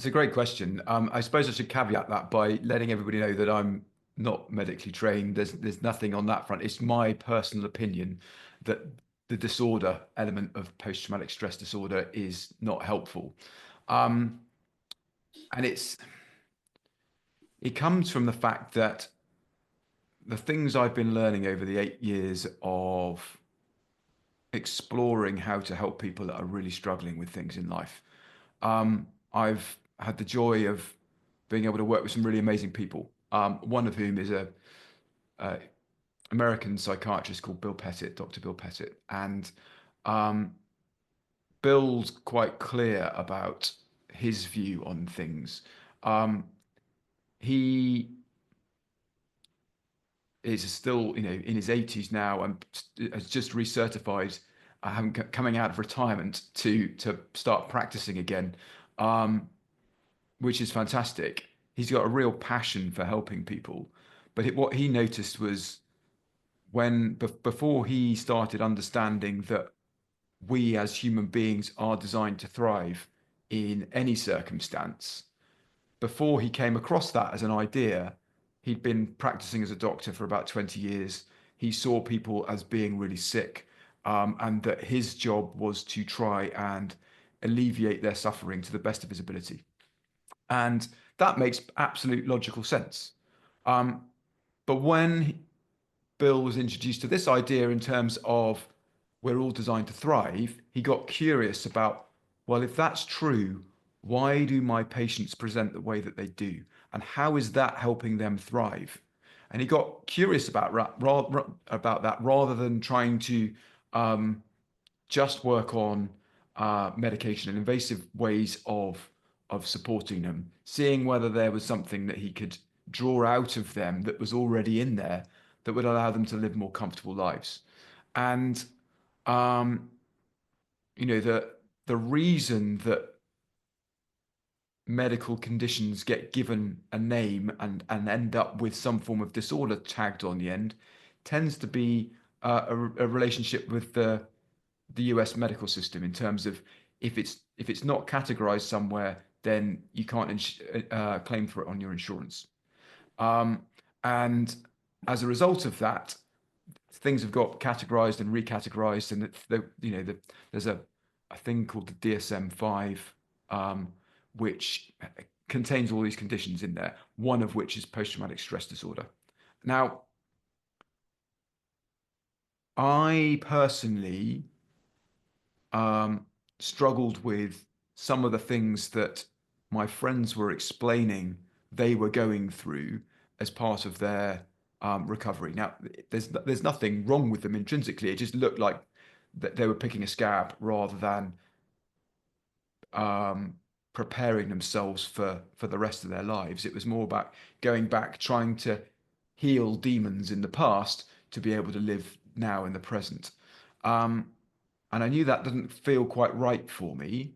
It's a great question. I suppose I should caveat that by letting everybody know that I'm not medically trained. There's nothing on that front. It's my personal opinion that the disorder element of post-traumatic stress disorder is not helpful. Um, and it comes from the fact that the things I've been learning over the 8 years of exploring how to help people that are really struggling with things in life. I've had the joy of being able to work with some really amazing people. One of whom is a American psychiatrist called Bill Pettit, Dr. Bill Pettit, and um, Bill's quite clear about his view on things. Um, he is still, in his 80s now and has just recertified, coming out of retirement to start practicing again, um, which is fantastic. He's got a real passion for helping people, but what he noticed was before he started understanding that we as human beings are designed to thrive in any circumstance. Before he came across that as an idea, he'd been practicing as a doctor for about 20 years. He saw people as being really sick, and that his job was to try and alleviate their suffering to the best of his ability. And that makes absolute logical sense. Um, but when Bill was introduced to this idea in terms of we're all designed to thrive, he got curious about, well, if that's true, why do my patients present the way that they do? And how is that helping them thrive? And he got curious about that rather than trying to um, just work on medication and invasive ways of supporting them, seeing whether there was something that he could draw out of them that was already in there that would allow them to live more comfortable lives. And um, the reason that medical conditions get given a name and end up with some form of disorder tagged on the end tends to be a relationship with the US medical system in terms of if it's not categorized somewhere, then you can't claim for it on your insurance. Um, and as a result of that, things have got categorized and recategorized, and there's a thing called the DSM-5, which contains all these conditions in there. One of which is post-traumatic stress disorder. Now, I personally struggled with some of the things that my friends were explaining they were going through as part of their recovery. Now, there's nothing wrong with them intrinsically. It just looked like that they were picking a scab rather than um, preparing themselves for the rest of their lives. It was more about going back, trying to heal demons in the past to be able to live now in the present. Um, and I knew that didn't feel quite right for me.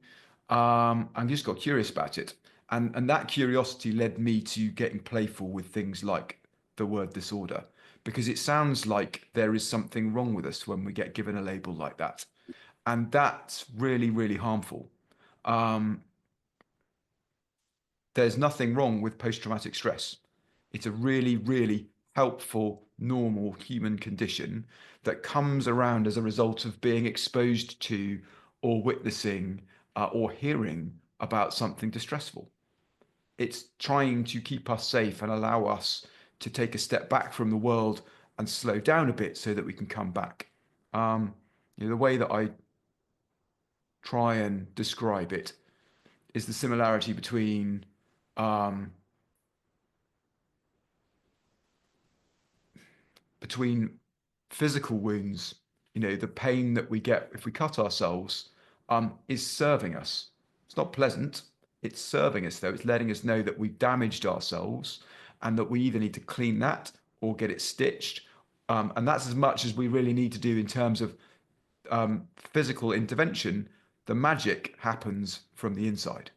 I just got curious about it, and that curiosity led me to getting playful with things like the word disorder, because it sounds like there is something wrong with us when we get given a label like that, and that's really, really harmful. Um, there's nothing wrong with post-traumatic stress. It's a really, really helpful, normal human condition that comes around as a result of being exposed to or witnessing or hearing about something distressful. It's trying to keep us safe and allow us to take a step back from the world and slow down a bit so that we can come back. The way that I try and describe it is the similarity um, between physical wounds, the pain that we get if we cut ourselves, is serving us. It's not pleasant. It's serving us, though. It's letting us know that we've damaged ourselves and that we either need to clean that or get it stitched. And that's as much as we really need to do in terms of physical intervention. The magic happens from the inside.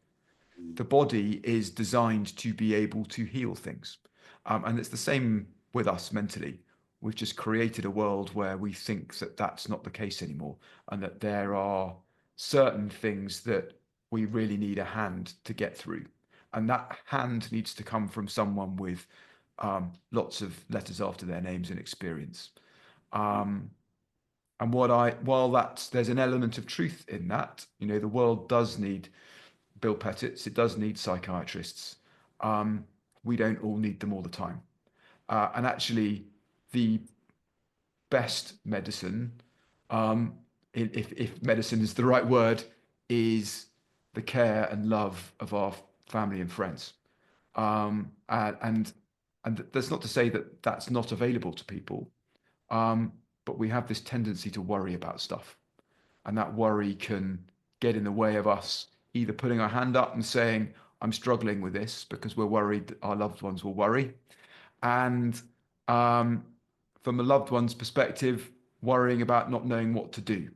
The body is designed to be able to heal things. And it's the same with us mentally. We've just created a world where we think that that's not the case anymore, and that there are certain things that we really need a hand to get through. And that hand needs to come from someone with lots of letters after their names and experience. Um, and while there's an element of truth in that, the world does need Bill Pettits, it does need psychiatrists. Um, we don't all need them all the time. And actually, the best medicine, um, if medicine is the right word, is the care and love of our family and friends. And that's not to say that that's not available to people, um, but we have this tendency to worry about stuff, and that worry can get in the way of us either putting our hand up and saying, "I'm struggling with this," because we're worried that our loved ones will worry, and from a loved one's perspective, worrying about not knowing what to do.